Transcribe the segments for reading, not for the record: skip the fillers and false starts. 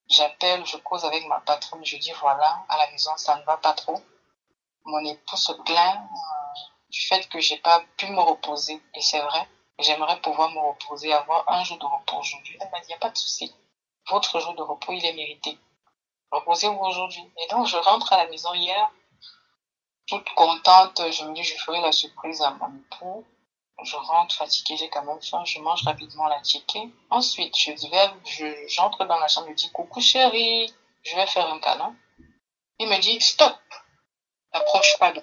J'appelle, je cause avec ma patronne, je dis voilà, à la maison, ça ne va pas trop. Mon époux se plaint du fait que j'ai pas pu me reposer. Et c'est vrai, j'aimerais pouvoir me reposer, avoir un jour de repos aujourd'hui. Elle m'a dit, il n'y a pas de souci. Votre jour de repos, il est mérité. Reposez-vous aujourd'hui. Et donc, je rentre à la maison hier, toute contente. Je me dis, je ferai la surprise à mon époux. Je rentre fatiguée, j'ai quand même faim. Je mange rapidement la chicken. Ensuite, j'entre dans la chambre, je dis, coucou chérie, je vais faire un câlin. Il me dit, stop, n'approche pas de.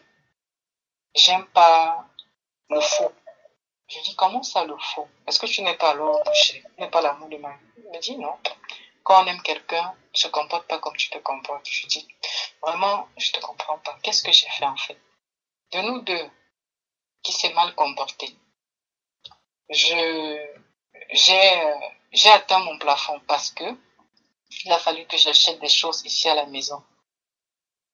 J'aime pas le faux. Je dis, comment ça le faux? Est-ce que tu n'es pas l'homme, chérie? Tu n'es pas l'amour de ma vie? Il me dit, non. Quand on aime quelqu'un, ne se comporte pas comme tu te comportes. Je dis, vraiment, je te comprends pas. Qu'est-ce que j'ai fait en fait? De nous deux, qui s'est mal comporté, je, j'ai atteint mon plafond parce que il a fallu que j'achète des choses ici à la maison.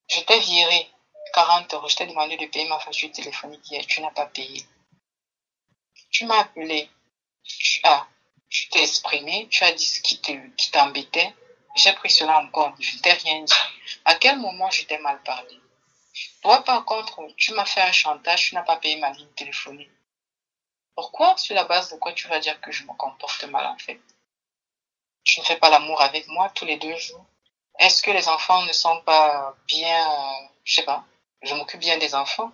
Je t'ai viré 40 euros. Je t'ai demandé de payer ma facture téléphonique hier. Tu n'as pas payé. Tu m'as appelé. Tu t'es exprimé. Tu as dit ce qui t'embêtait. J'ai pris cela en compte. Je t'ai rien dit. À quel moment je t'ai mal parlé? Toi, par contre, tu m'as fait un chantage. Tu n'as pas payé ma ligne téléphonique. Pourquoi? Sur la base de quoi tu vas dire que je me comporte mal en fait? Tu ne fais pas l'amour avec moi tous les 2 jours? Est-ce que les enfants ne sont pas bien, je sais pas, je m'occupe bien des enfants?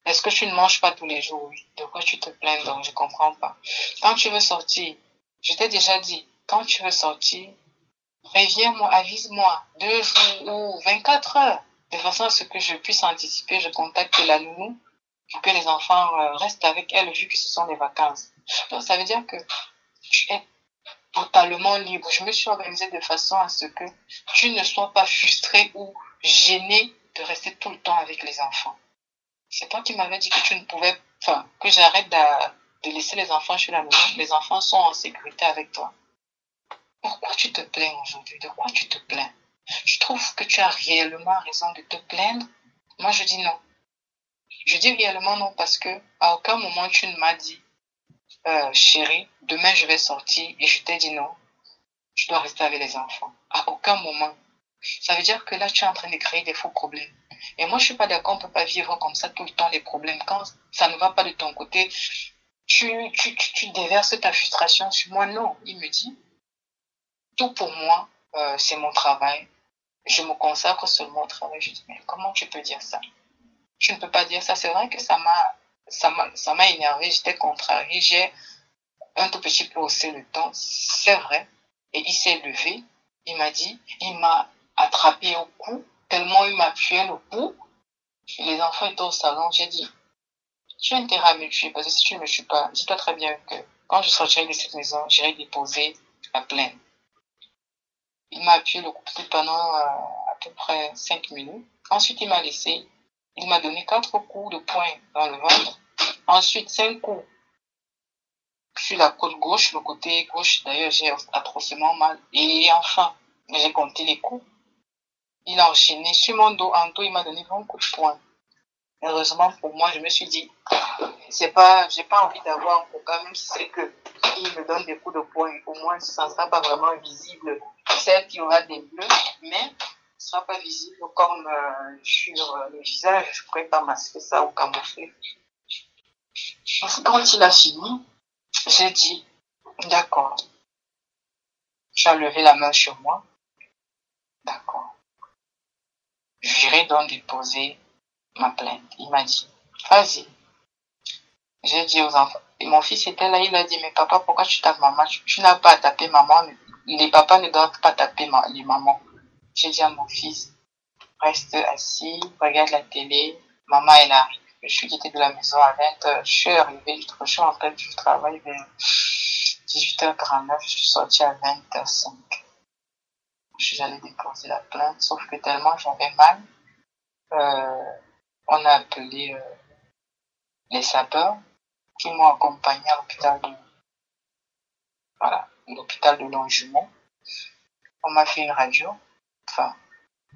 Est-ce que tu ne manges pas tous les jours? Oui. De quoi tu te plains donc? Je comprends pas. Quand tu veux sortir, je t'ai déjà dit, quand tu veux sortir, préviens-moi, avise-moi, 2 jours ou 24 heures, de façon à ce que je puisse anticiper, je contacte la nounou pour que les enfants restent avec elle vu que ce sont les vacances. Donc ça veut dire que tu es totalement libre. Je me suis organisée de façon à ce que tu ne sois pas frustré ou gêné de rester tout le temps avec les enfants. C'est toi qui m'avais dit que tu ne pouvais, enfin, que j'arrête de laisser les enfants chez la maison. Les enfants sont en sécurité avec toi. Pourquoi tu te plains aujourd'hui? De quoi tu te plains? Je trouve que tu as réellement raison de te plaindre. Moi, je dis non. Je dis réellement non parce que à aucun moment tu ne m'as dit, chérie, demain je vais sortir et je t'ai dit non. Tu dois rester avec les enfants. À aucun moment. Ça veut dire que là, tu es en train de créer des faux problèmes. Et moi, je suis pas d'accord, on peut pas vivre comme ça tout le temps les problèmes. Quand ça ne va pas de ton côté, tu déverses ta frustration sur moi. Non, il me dit, tout pour moi, c'est mon travail. Je me consacre seulement au travail. Je dis, mais comment tu peux dire ça? Tu ne peux pas dire ça. C'est vrai que ça m'a énervé. J'étais contrariée. J'ai un tout petit peu haussé le ton. C'est vrai. Et il s'est levé. Il m'a attrapé au cou, tellement il m'a tué le cou. Les enfants étaient au salon. J'ai dit, tu as intérêt à me tuer parce que si tu ne me tues pas, dis-toi très bien que quand je sortirai de cette maison, j'irai déposer la plainte. Il m'a appuyé le cou pendant à peu près 5 minutes. Ensuite, il m'a laissé. Il m'a donné 4 coups de poing dans le ventre. Ensuite, 5 coups sur la côte gauche, le côté gauche. D'ailleurs, j'ai atrocement mal. Et enfin, j'ai compté les coups. Il a enchaîné sur mon dos. En dos, il m'a donné 20 coups de poing. Heureusement pour moi, je me suis dit, j'ai pas envie d'avoir un coca, même si c'est que il me donne des coups de poing. Au moins, ça ne sera pas vraiment visible. Certes, il y aura des bleus, mais ce sera pas visible comme sur le visage. Je pourrais pas masquer ça ou camoufler. Quand il a fini, j'ai dit, d'accord. Tu as levé la main sur moi. D'accord. J'irai donc déposer ma plainte. Il m'a dit, vas-y. J'ai dit aux enfants. Et mon fils était là, il a dit, mais papa, pourquoi tu tapes maman? Tu n'as pas à taper maman. Les papas ne doivent pas taper les mamans. J'ai dit à mon fils, reste assis, regarde la télé. Maman, elle arrive. Je suis quitté de la maison à 20h. Je suis arrivé, je suis rentré du travail vers 18h39. Je suis sorti à 20h05. Je suis allé déposer la plainte, sauf que tellement j'avais mal, on a appelé les sapeurs qui m'ont accompagné à l'hôpital de Longjumeau. On m'a fait une radio. Enfin,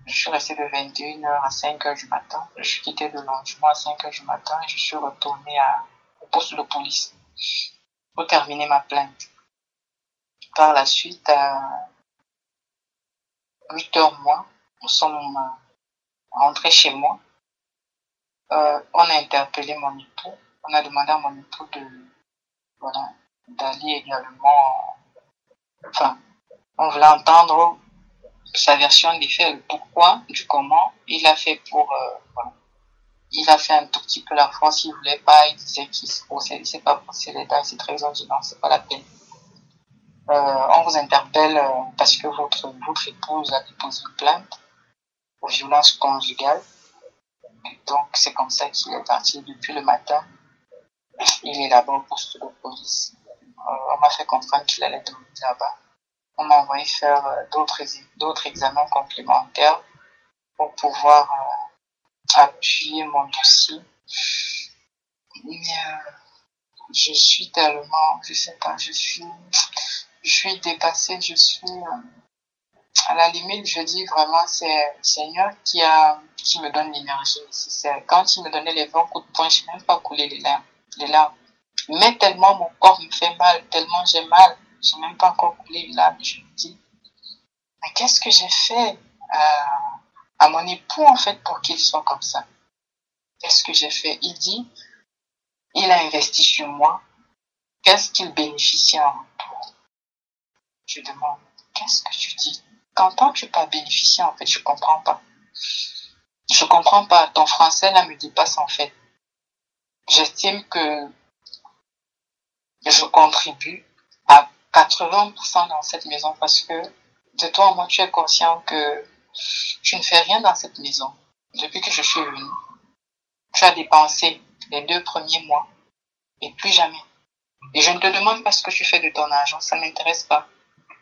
je suis resté de 21h à 5h du matin. Je suis quitté de Longjumeau à 5h du matin et je suis retourné au poste de police pour terminer ma plainte. Par la suite, 8h moins, nous sommes rentrés chez moi. On a interpellé mon époux. On a demandé à mon époux d'aller également. Enfin, on voulait entendre sa version des faits, le pourquoi, du comment. Il a fait Il a fait un tout petit peu la force, il voulait pas, il disait qu'il ne s'est pas procédé dans cette raison, dit non, c'est pas la peine. On vous interpelle parce que votre épouse a déposé une plainte pour violence conjugale. Donc, c'est comme ça qu'il est parti depuis le matin. Il est là-bas au poste de police. On m'a fait comprendre qu'il allait dormir là-bas. On m'a envoyé faire d'autres examens complémentaires pour pouvoir appuyer mon dossier. Mais je suis tellement, je sais pas, je suis dépassée, à la limite, je dis vraiment, c'est le Seigneur qui me donne l'énergie nécessaire. Quand il me donnait les 20 coups de poing, je n'ai même pas coulé les larmes. Mais tellement mon corps me fait mal, tellement j'ai mal, je n'ai même pas encore coulé les larmes. Je me dis, mais qu'est-ce que j'ai fait à mon époux, en fait, pour qu'il soit comme ça? Qu'est-ce que j'ai fait? Il dit, il a investi sur moi. Qu'est-ce qu'il bénéficie en retour? Je demande, qu'est-ce que tu dis? Qu'entends tu pas bénéficier, en fait? Je comprends pas. Je comprends pas. Ton français, là, me dépasse, en fait. J'estime que je contribue à 80% dans cette maison parce que de toi, moi, tu es conscient que tu ne fais rien dans cette maison. Depuis que je suis venue, tu as dépensé les 2 premiers mois et plus jamais. Et je ne te demande pas ce que tu fais de ton argent, ça ne m'intéresse pas.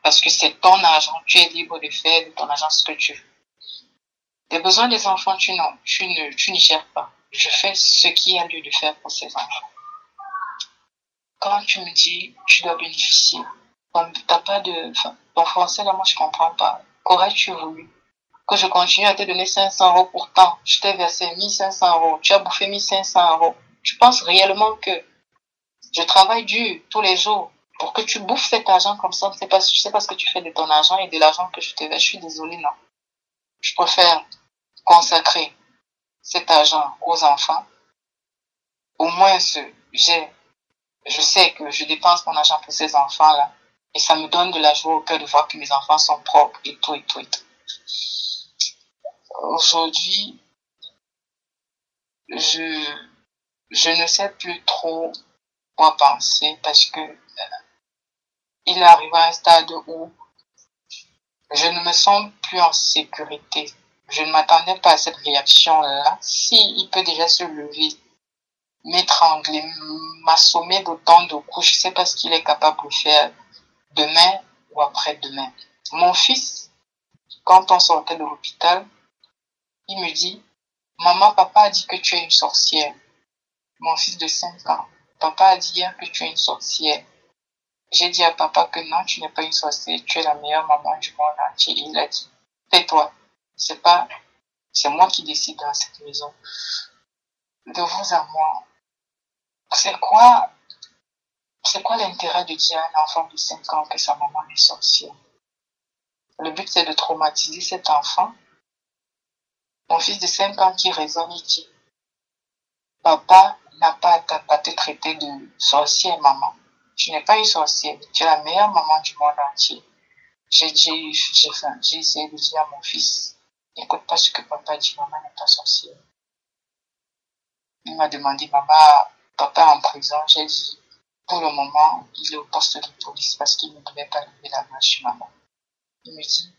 Parce que c'est ton argent, tu es libre de faire de ton argent ce que tu veux. Les besoins des enfants, tu n'y gères pas. Je fais ce qu'il y a lieu de faire pour ces enfants. Quand tu me dis, tu dois bénéficier, t'as pas ton français, là, moi, je comprends pas. Qu'aurais-tu voulu? Que je continue à te donner 500 € pourtant, je t'ai versé 1500 €, tu as bouffé 1500 €. Tu penses réellement que je travaille dur tous les jours pour que tu bouffes cet argent comme ça? C'est pas ce que tu fais de ton argent et de l'argent que je te verse. Je suis désolée, non. Je préfère consacrer cet argent aux enfants. Au moins, je sais que je dépense mon argent pour ces enfants-là. Et ça me donne de la joie au cœur de voir que mes enfants sont propres et tout et tout et tout. Aujourd'hui, je ne sais plus trop quoi penser parce que il est arrivé à un stade où je ne me sens plus en sécurité. Je ne m'attendais pas à cette réaction-là. S'il peut déjà se lever, m'étrangler, m'assommer d'autant de coups, je ne sais pas ce qu'il est capable de faire demain ou après-demain. Mon fils, quand on sortait de l'hôpital, il me dit, maman, papa a dit que tu es une sorcière. Mon fils de 5 ans, papa a dit hier que tu es une sorcière. J'ai dit à papa que non, tu n'es pas une sorcière, tu es la meilleure maman du monde entier. Il a dit, tais-toi, c'est moi qui décide dans cette maison. De vous à moi, c'est quoi l'intérêt de dire à un enfant de 5 ans que sa maman est sorcière? Le but, c'est de traumatiser cet enfant. Mon fils de 5 ans qui raisonne, il dit, papa n'a pas à te traiter de sorcière, maman. Tu n'es pas une sorcière, tu es la meilleure maman du monde entier. J'ai essayé de dire à mon fils, n'écoute pas ce que papa dit, maman n'est pas sorcière. Il m'a demandé, maman, papa est en prison. J'ai dit, pour le moment, il est au poste de police parce qu'il ne devait pas lever la main sur maman. Il me dit,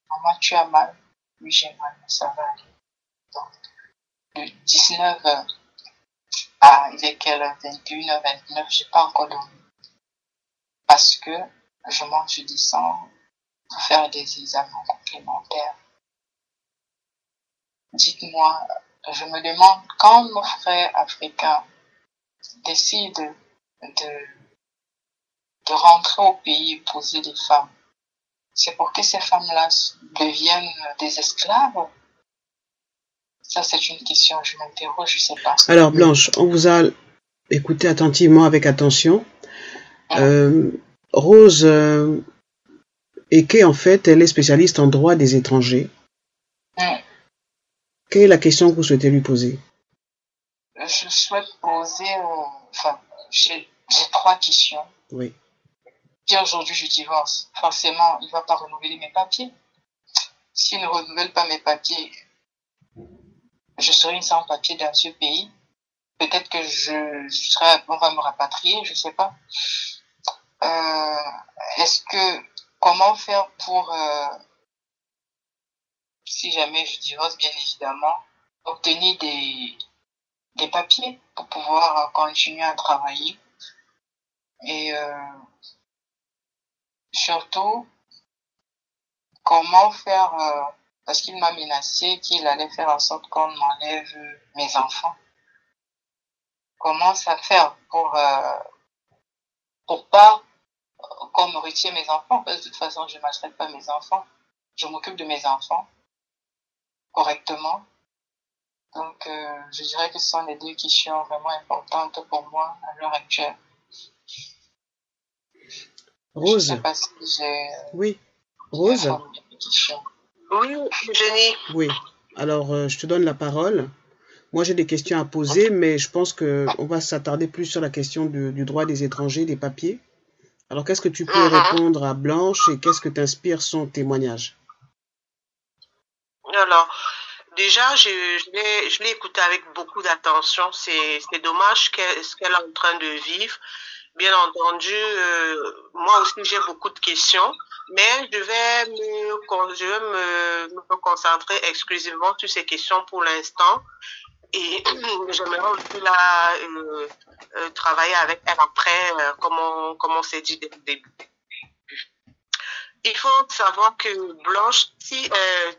maman, tu as mal? Oui, j'ai mal, mais ça va aller. Donc, de 19h à, il est quelle heure? 21h29, j'ai pas encore dormi. Parce que je monte, je descends pour faire des examens complémentaires. Dites-moi, je me demande quand nos frères africains décident de rentrer au pays et poser des femmes, c'est pour que ces femmes-là deviennent des esclaves? Ça, c'est une question, je m'interroge, je sais pas. Alors, Blanche, on vous a écouté attentivement, avec attention. Rose et qu'en fait, elle est spécialiste en droit des étrangers. Quelle est la question que vous souhaitez lui poser? Je souhaite poser, j'ai 3 questions. Oui. Si aujourd'hui je divorce, forcément, il ne va pas renouveler mes papiers. S'il ne renouvelle pas mes papiers, je serai une sans-papier dans ce pays. Peut-être que on va me rapatrier, je ne sais pas. Comment faire pour, si jamais je divorce, bien évidemment, obtenir des papiers pour pouvoir continuer à travailler. Et surtout, comment faire, parce qu'il m'a menacé qu'il allait faire en sorte qu'on m'enlève mes enfants. Comment ça faire pour pas qu'on me retire mes enfants? Parce que de toute façon, je ne maltraite pas mes enfants. Je m'occupe de mes enfants correctement. Donc, je dirais que ce sont les 2 questions vraiment importantes pour moi à l'heure actuelle. Rose. Je ne sais pas si j'ai... Oui. Rose. Oui, Jenny. Oui. Alors, je te donne la parole. Moi, j'ai des questions à poser, mais je pense qu'on va s'attarder plus sur la question du droit des étrangers, des papiers. Alors, qu'est-ce que tu peux répondre à Blanche et qu'est-ce que t'inspire son témoignage? Alors, déjà, je l'ai écouté avec beaucoup d'attention. C'est dommage ce qu'elle est en train de vivre. Bien entendu, moi aussi, j'ai beaucoup de questions, mais je vais me concentrer exclusivement sur ces questions pour l'instant. Et j'aimerais aussi travailler avec elle après, comme on s'est dit dès le début. Il faut savoir que Blanche, si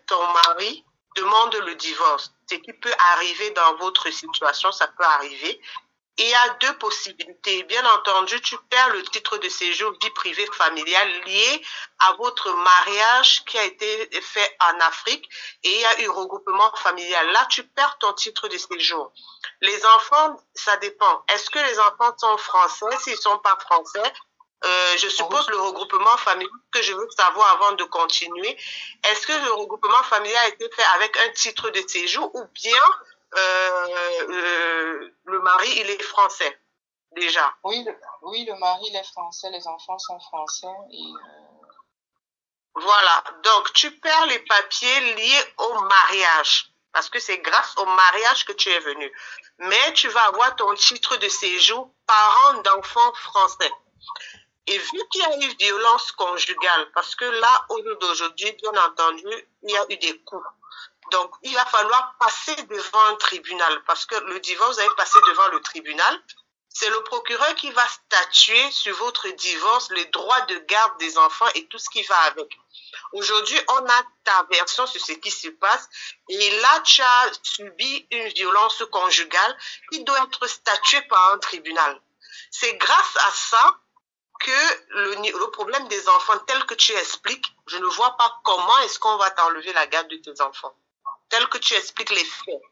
ton mari demande le divorce, ce qui peut arriver dans votre situation, ça peut arriver. Il y a 2 possibilités. Bien entendu, tu perds le titre de séjour vie privée familiale lié à votre mariage qui a été fait en Afrique et il y a eu regroupement familial. Là, tu perds ton titre de séjour. Les enfants, ça dépend. Est-ce que les enfants sont français? S'ils ne sont pas français, je suppose le regroupement familial que je veux savoir avant de continuer. Est-ce que le regroupement familial a été fait avec un titre de séjour ou bien le mari, il est français, déjà? Oui, le mari, il est français, les enfants sont français. Et Voilà, donc tu perds les papiers liés au mariage, parce que c'est grâce au mariage que tu es venu. Mais tu vas avoir ton titre de séjour parent d'enfants français. Et vu qu'il y a eu violence conjugale, parce que là, au jour d'aujourd'hui, bien entendu, il y a eu des coups. Donc, il va falloir passer devant un tribunal parce que le divorce, vous allez passer devant le tribunal. C'est le procureur qui va statuer sur votre divorce, les droits de garde des enfants et tout ce qui va avec. Aujourd'hui, on a ta version sur ce qui se passe et là, tu as subi une violence conjugale qui doit être statuée par un tribunal. C'est grâce à ça que le problème des enfants tel que tu expliques, je ne vois pas comment est-ce qu'on va t'enlever la garde de tes enfants. Tel que tu expliques les faits.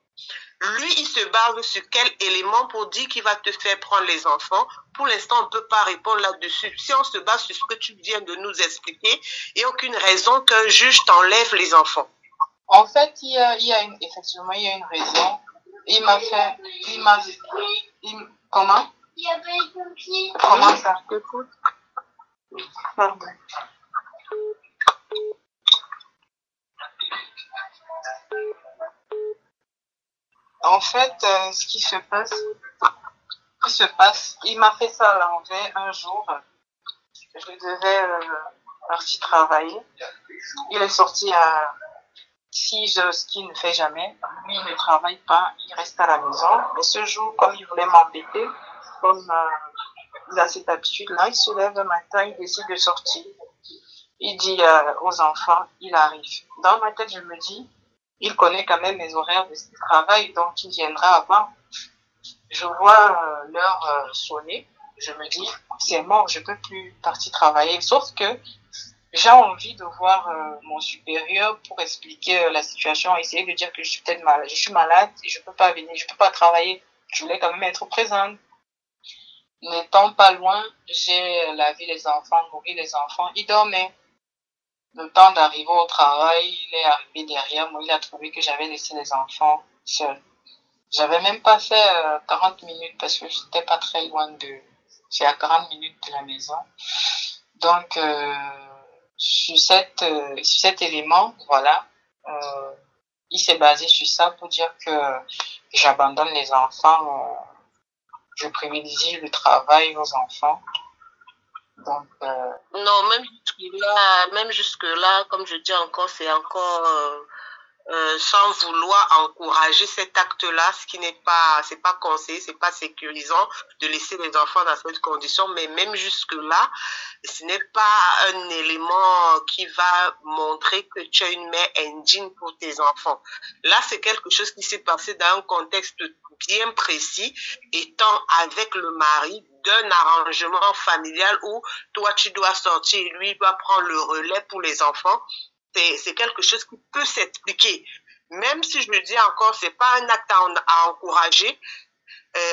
Lui, il se base sur quel élément pour dire qu'il va te faire prendre les enfants? Pour l'instant, on ne peut pas répondre là-dessus. Si on se base sur ce que tu viens de nous expliquer, il n'y a aucune raison qu'un juge t'enlève les enfants. En fait, effectivement, il y a une raison. Comment? Il y a pas les pompiers. Comment ça? Écoute. Pardon. En fait, ce qui se passe, il m'a fait ça à l'envers un jour. Je devais partir travailler. Il est sorti à 6 heures, ce qu'il ne fait jamais. Lui, il ne travaille pas, il reste à la maison. Mais ce jour, comme il voulait m'embêter, comme il a cette habitude-là, il se lève le matin, il décide de sortir. Il dit aux enfants, il arrive. Dans ma tête, je me dis, il connaît quand même mes horaires de travail, donc il viendra avant. Je vois l'heure sonner. Je me dis, c'est mort, je peux plus partir travailler. Sauf que j'ai envie de voir mon supérieur pour expliquer la situation, essayer de dire que je suis peut-être malade. Je suis malade et je peux pas venir, je peux pas travailler. Je voulais quand même être présente. N'étant pas loin, j'ai lavé les enfants, nourri les enfants. Ils dormaient. Le temps d'arriver au travail, il est arrivé derrière moi, il a trouvé que j'avais laissé les enfants seuls. J'avais même pas fait 40 minutes parce que j'étais pas très loin c'est à 40 minutes de la maison. Donc, sur cet élément, voilà, il s'est basé sur ça pour dire que j'abandonne les enfants, je privilégie le travail aux enfants. Donc, non, même jusque-là, comme je dis encore, c'est encore sans vouloir encourager cet acte-là, ce qui c'est pas conseillé, c'est pas sécurisant de laisser les enfants dans cette condition, mais même jusque-là, ce n'est pas un élément qui va montrer que tu es une mère indigne pour tes enfants. Là, c'est quelque chose qui s'est passé dans un contexte bien précis, étant avec le mari d'un arrangement familial où toi, tu dois sortir et lui doit prendre le relais pour les enfants. C'est quelque chose qui peut s'expliquer. Même si je le dis encore, c'est pas un acte à encourager.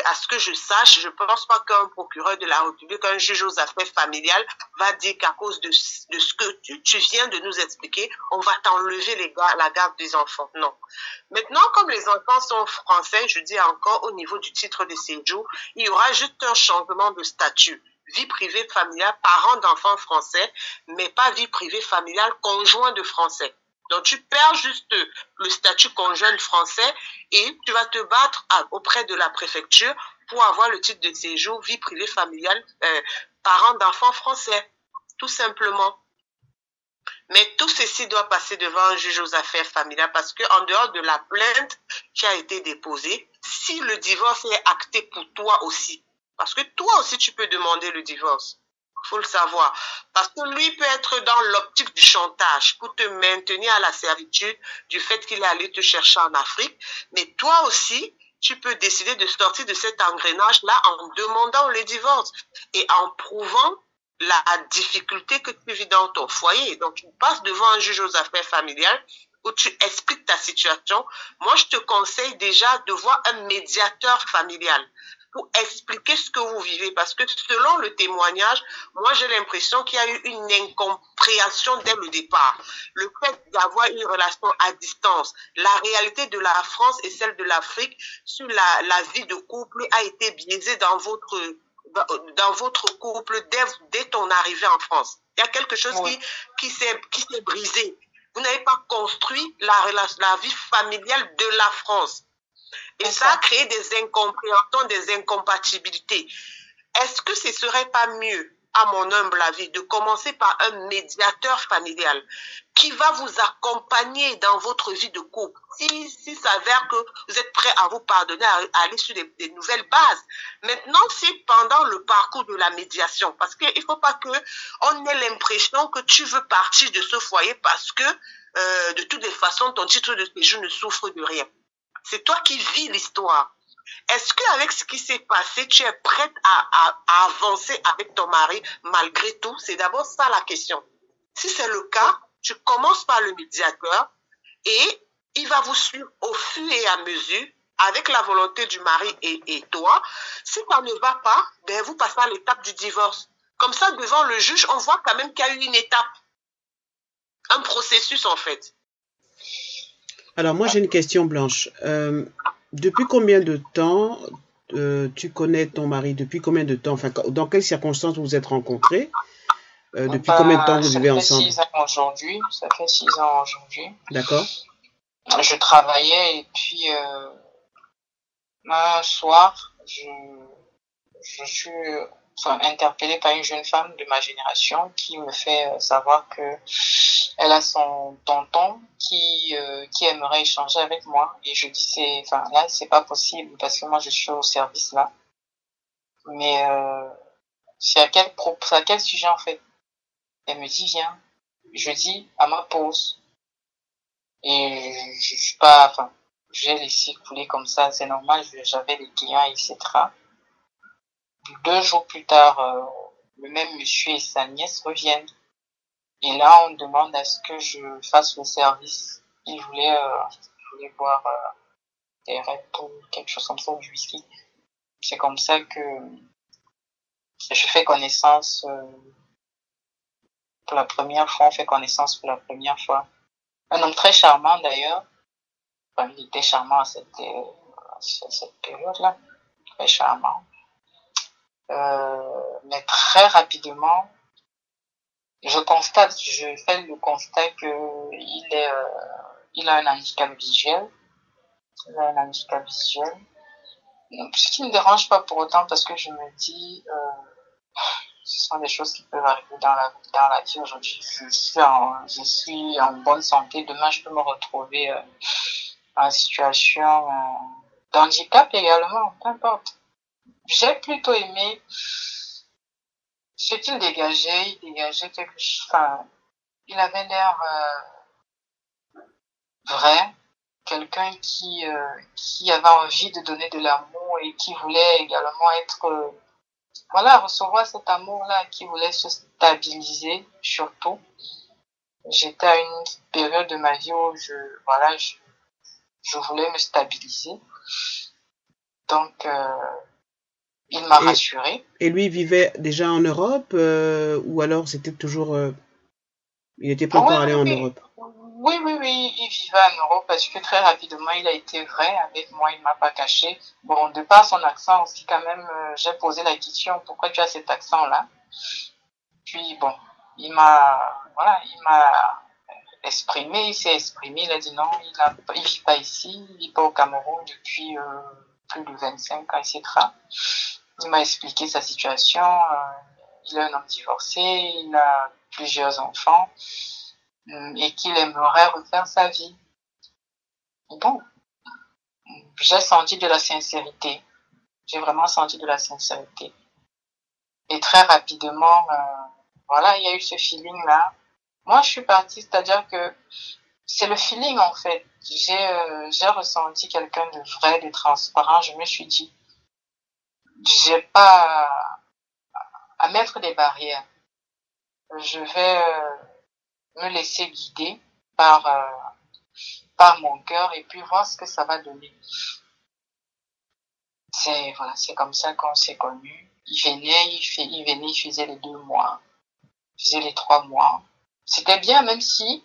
À ce que je sache, je pense pas qu'un procureur de la République, un juge aux affaires familiales va dire qu'à cause de ce que tu viens de nous expliquer, on va t'enlever la garde des enfants. Non. Maintenant, comme les enfants sont français, je dis encore au niveau du titre de séjour, il y aura juste un changement de statut. Vie privée familiale, parents d'enfants français, mais pas vie privée familiale, conjoint de français. Donc, tu perds juste le statut conjoint de français et tu vas te battre auprès de la préfecture pour avoir le titre de séjour, vie privée familiale, parents d'enfants français, tout simplement. Mais tout ceci doit passer devant un juge aux affaires familiales parce que en dehors de la plainte qui a été déposée, si le divorce est acté pour toi aussi, parce que toi aussi tu peux demander le divorce, faut le savoir, parce que lui peut être dans l'optique du chantage pour te maintenir à la servitude du fait qu'il est allé te chercher en Afrique, mais toi aussi tu peux décider de sortir de cet engrenage-là en demandant le divorce et en prouvant la difficulté que tu vis dans ton foyer. Donc, tu passes devant un juge aux affaires familiales où tu expliques ta situation. Moi, je te conseille déjà de voir un médiateur familial pour expliquer ce que vous vivez. Parce que selon le témoignage, moi, j'ai l'impression qu'il y a eu une incompréhension dès le départ. Le fait d'avoir une relation à distance, la réalité de la France et celle de l'Afrique sur la vie de couple a été biaisée dans votre couple dès ton arrivée en France. Il y a quelque chose qui s'est brisé. Vous n'avez pas construit la vie familiale de la France. Et ça a créé des incompréhensions, des incompatibilités. Est-ce que ce serait pas mieux, à mon humble avis, de commencer par un médiateur familial qui va vous accompagner dans votre vie de couple, s'il s'avère que vous êtes prêt à vous pardonner, à aller sur des nouvelles bases. Maintenant, c'est pendant le parcours de la médiation, parce qu'il ne faut pas qu'on ait l'impression que tu veux partir de ce foyer parce que, de toutes les façons, ton titre de séjour ne souffre de rien. C'est toi qui vis l'histoire. Est-ce qu'avec ce qui s'est passé, tu es prête à avancer avec ton mari malgré tout? C'est d'abord ça la question. Si c'est le cas, tu commences par le médiateur et il va vous suivre au fur et à mesure avec la volonté du mari et toi. Si ça ne va pas, ben vous passez à l'étape du divorce. Comme ça, devant le juge, on voit quand même qu'il y a eu une étape, un processus en fait. Alors moi j'ai une question, Blanche. Depuis combien de temps tu connais ton mari? Depuis combien de temps? Enfin, dans quelles circonstances vous vous êtes rencontrés? Depuis combien de temps vous vivez ensemble? Ça fait 6 ans aujourd'hui. D'accord. Je travaillais et puis un soir, je suis interpellée par une jeune femme de ma génération qui me fait savoir que elle a son tonton qui aimerait échanger avec moi. Et je dis là c'est pas possible parce que moi je suis au service là. Mais c'est à quel sujet en fait? Elle me dit viens. Je dis à ma pause. Et je suis pas, j'ai laissé couler comme ça, c'est normal, j'avais des clients, etc. 2 jours plus tard, le même monsieur et sa nièce reviennent. Et là, on demande à ce que je fasse le service. Il voulait boire des Red Bull, quelque chose comme ça, ou du whisky. C'est comme ça que je fais connaissance pour la première fois, on fait connaissance pour la première fois. Un homme très charmant d'ailleurs. Enfin, il était charmant à cette période-là. Très charmant. Mais très rapidement, je fais le constat que il a un handicap visuel. Il a un handicap visuel. Ce qui ne me dérange pas pour autant parce que je me dis, ce sont des choses qui peuvent arriver dans la vie aujourd'hui. Je suis en bonne santé. Demain, je peux me retrouver en situation d'handicap également, peu importe. J'ai plutôt aimé ce qu'il dégageait. Il dégageait quelque chose. Enfin, il avait l'air vrai, quelqu'un qui avait envie de donner de l'amour et qui voulait également être recevoir cet amour-là, qui voulait se stabiliser surtout. J'étais à une période de ma vie où je voulais me stabiliser. Donc, il m'a rassuré. Et lui vivait déjà en Europe ou alors c'était toujours... il n'était pas encore allé en Europe? Oui, il vivait en Europe parce que très rapidement, il a été vrai avec moi, il m'a pas caché. Bon, de par son accent aussi, quand même, j'ai posé la question, pourquoi tu as cet accent-là? Puis bon, il m'a exprimé, il s'est exprimé, il a dit non, il vit pas ici, il vit pas au Cameroun depuis plus de 25 ans, etc. Il m'a expliqué sa situation, il est un homme divorcé, il a plusieurs enfants et qu'il aimerait refaire sa vie. Bon, j'ai senti de la sincérité. J'ai vraiment senti de la sincérité. Et très rapidement, il y a eu ce feeling-là. Moi, je suis partie, c'est-à-dire que c'est le feeling, en fait. J'ai ressenti quelqu'un de vrai, de transparent. Je me suis dit, j'ai pas à mettre des barrières. Je vais me laisser guider par mon cœur et puis voir ce que ça va donner. C'est comme ça qu'on s'est connus. Il faisait les 2 mois, il faisait les 3 mois. C'était bien, même si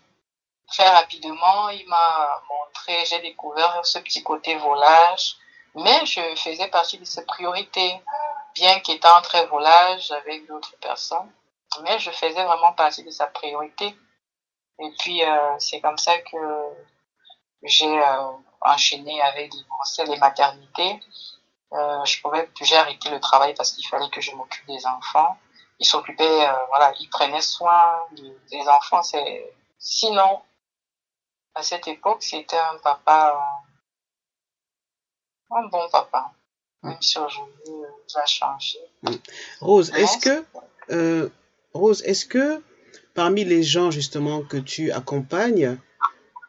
très rapidement, il m'a montré, j'ai découvert ce petit côté volage, mais je faisais partie de ses priorités, bien qu'étant très volage avec d'autres personnes, mais je faisais vraiment partie de sa priorité. Et puis, c'est comme ça que j'ai enchaîné avec les grossesses, les maternités. J'ai arrêté le travail parce qu'il fallait que je m'occupe des enfants. Il s'occupait, il prenait soin des enfants. Sinon, à cette époque, c'était un bon papa. Même si aujourd'hui, ça a changé. Rose, est-ce que parmi les gens justement que tu accompagnes,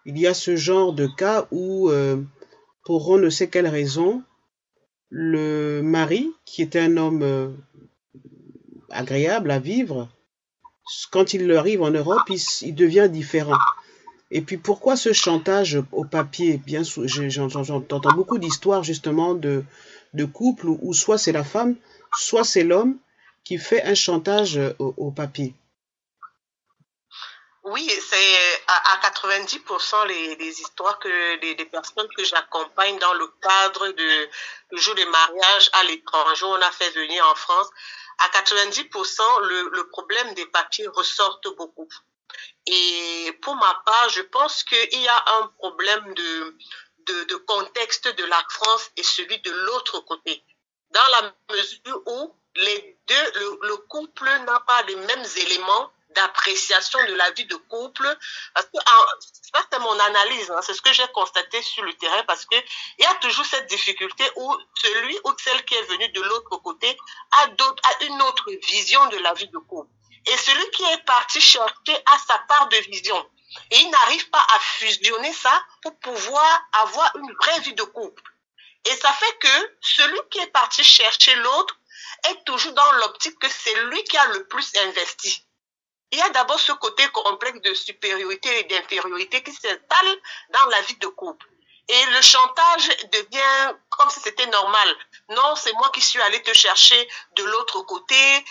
il y a ce genre de cas où, pour on ne sait quelle raison, le mari, qui était un homme agréable à vivre, quand il arrive en Europe, il devient différent. Et puis pourquoi ce chantage au papier? Bien sûr, j'entends beaucoup d'histoires justement de couples où soit c'est la femme, soit c'est l'homme qui fait un chantage au papier. Oui, c'est à 90% les histoires que des personnes que j'accompagne dans le cadre du jour de mariage à l'étranger, on a fait venir en France. À 90%, le problème des papiers ressort beaucoup. Et pour ma part, je pense qu'il y a un problème de contexte de la France et celui de l'autre côté. Dans la mesure où les deux, le couple n'a pas les mêmes éléments d'appréciation de la vie de couple. Parce que, ça c'est mon analyse, c'est ce que j'ai constaté sur le terrain, parce que il y a toujours cette difficulté où celui ou celle qui est venu de l'autre côté a une autre vision de la vie de couple. Et celui qui est parti chercher a sa part de vision. Et il n'arrive pas à fusionner ça pour pouvoir avoir une vraie vie de couple. Et ça fait que celui qui est parti chercher l'autre est toujours dans l'optique que c'est lui qui a le plus investi. Il y a d'abord ce côté complexe de supériorité et d'infériorité qui s'installe dans la vie de couple. Et le chantage devient comme si c'était normal. Non, c'est moi qui suis allée te chercher de l'autre côté.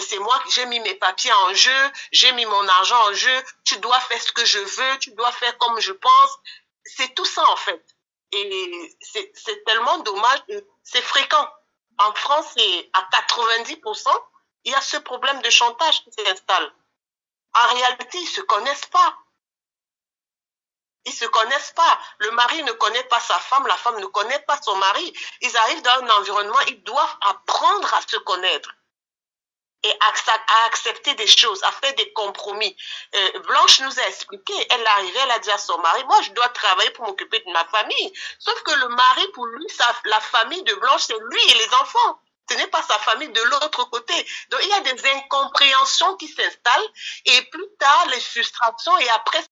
C'est moi qui j'ai mis mes papiers en jeu. J'ai mis mon argent en jeu. Tu dois faire ce que je veux. Tu dois faire comme je pense. C'est tout ça, en fait. Et c'est tellement dommage. C'est fréquent. En France, c'est à 90%, il y a ce problème de chantage qui s'installe. En réalité, ils se connaissent pas. Ils se connaissent pas. Le mari ne connaît pas sa femme, la femme ne connaît pas son mari. Ils arrivent dans un environnement, ils doivent apprendre à se connaître et à accepter des choses, à faire des compromis. Blanche nous a expliqué, elle arrivait, elle a dit à son mari, moi je dois travailler pour m'occuper de ma famille. Sauf que le mari, pour lui, la famille de Blanche, c'est lui et les enfants. Ce n'est pas sa famille de l'autre côté. Donc il y a des incompréhensions qui s'installent et plus tard, les frustrations et après